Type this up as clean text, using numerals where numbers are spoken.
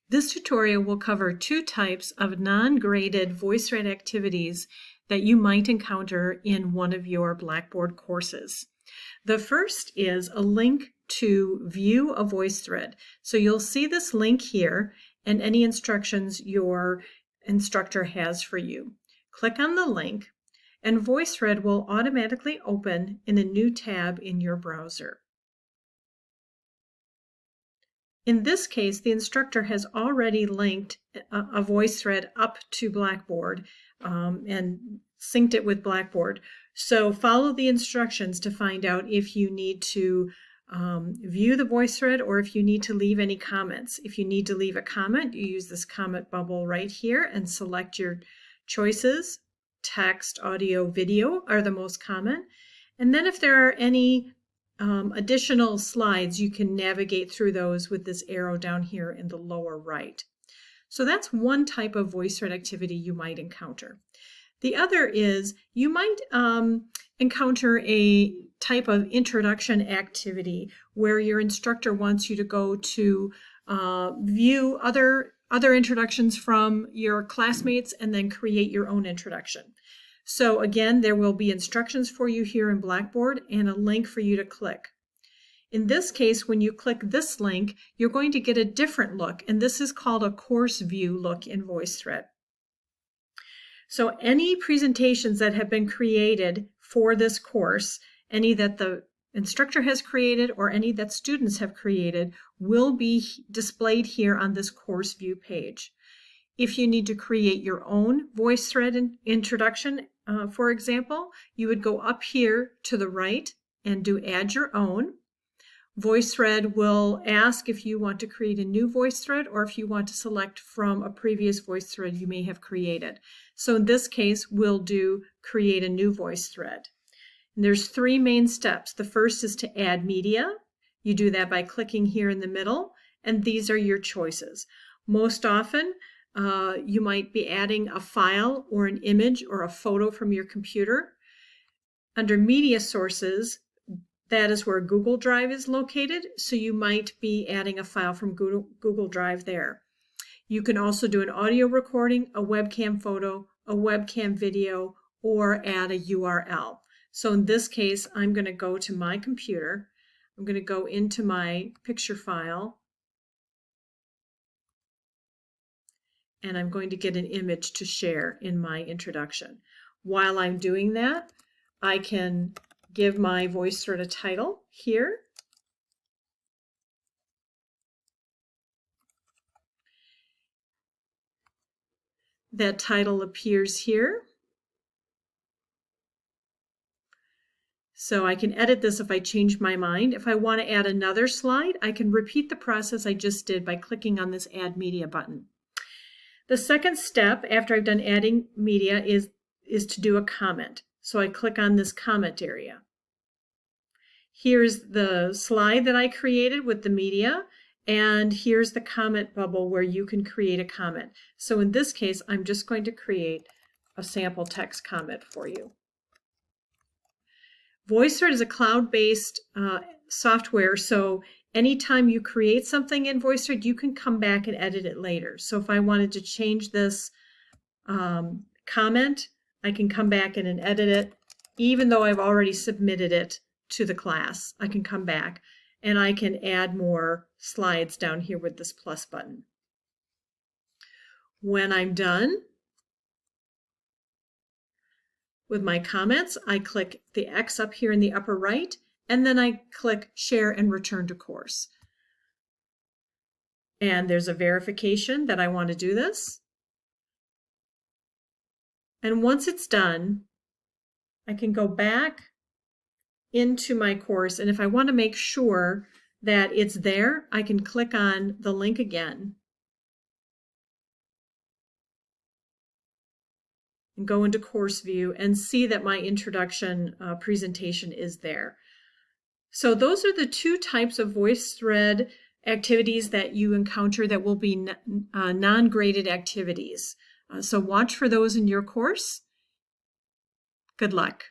This tutorial will cover two types of non-graded VoiceThread activities that you might encounter in one of your Blackboard courses. The first is a link to view a VoiceThread. So you'll see this link here and any instructions your instructor has for you. Click on the link and VoiceThread will automatically open in a new tab in your browser. In this case, the instructor has already linked a VoiceThread up to Blackboard and synced it with Blackboard. So follow the instructions to find out if you need to view the VoiceThread or if you need to leave any comments. If you need to leave a comment, you use this comment bubble right here and select your choices. Text, audio, video are the most common. And then if there are any additional slides, you can navigate through those with this arrow down here in the lower right. So that's one type of VoiceThread activity you might encounter. The other is you might encounter a type of introduction activity where your instructor wants you to go to view other introductions from your classmates and then create your own introduction. So again, there will be instructions for you here in Blackboard and a link for you to click. In this case, when you click this link, you're going to get a different look, and this is called a course view look in VoiceThread. So any presentations that have been created for this course, any that the instructor has created or any that students have created, will be displayed here on this course view page. If you need to create your own VoiceThread introduction, for example, you would go up here to the right and do add your own. VoiceThread will ask if you want to create a new VoiceThread or if you want to select from a previous VoiceThread you may have created. So in this case, we'll do create a new VoiceThread. And there's three main steps. The first is to add media. You do that by clicking here in the middle, and these are your choices. Most often, you might be adding a file or an image or a photo from your computer. Under media sources, that is where Google Drive is located, so you might be adding a file from Google Drive there. You can also do an audio recording, a webcam photo, a webcam video, or add a URL. So in this case, I'm going to go to my computer. I'm going to go into my picture file, and I'm going to get an image to share in my introduction. While I'm doing that, I can give my VoiceThread a title here. That title appears here. So I can edit this if I change my mind. If I want to add another slide, I can repeat the process I just did by clicking on this Add Media button. The second step after I've done adding media is to do a comment. So I click on this comment area. Here's the slide that I created with the media, and here's the comment bubble where you can create a comment. So in this case, I'm just going to create a sample text comment for you. VoiceThread is a cloud-based software, so anytime you create something in VoiceThread, you can come back and edit it later. So if I wanted to change this comment, I can come back in and edit it. Even though I've already submitted it to the class, I can come back and I can add more slides down here with this plus button. When I'm done with my comments, I click the X up here in the upper right, and then I click Share and Return to Course. And there's a verification that I want to do this. And once it's done, I can go back into my course, and if I want to make sure that it's there, I can click on the link again and go into course view and see that my introduction presentation is there. So those are the two types of VoiceThread activities that you encounter that will be non-graded activities. So watch for those in your course. Good luck.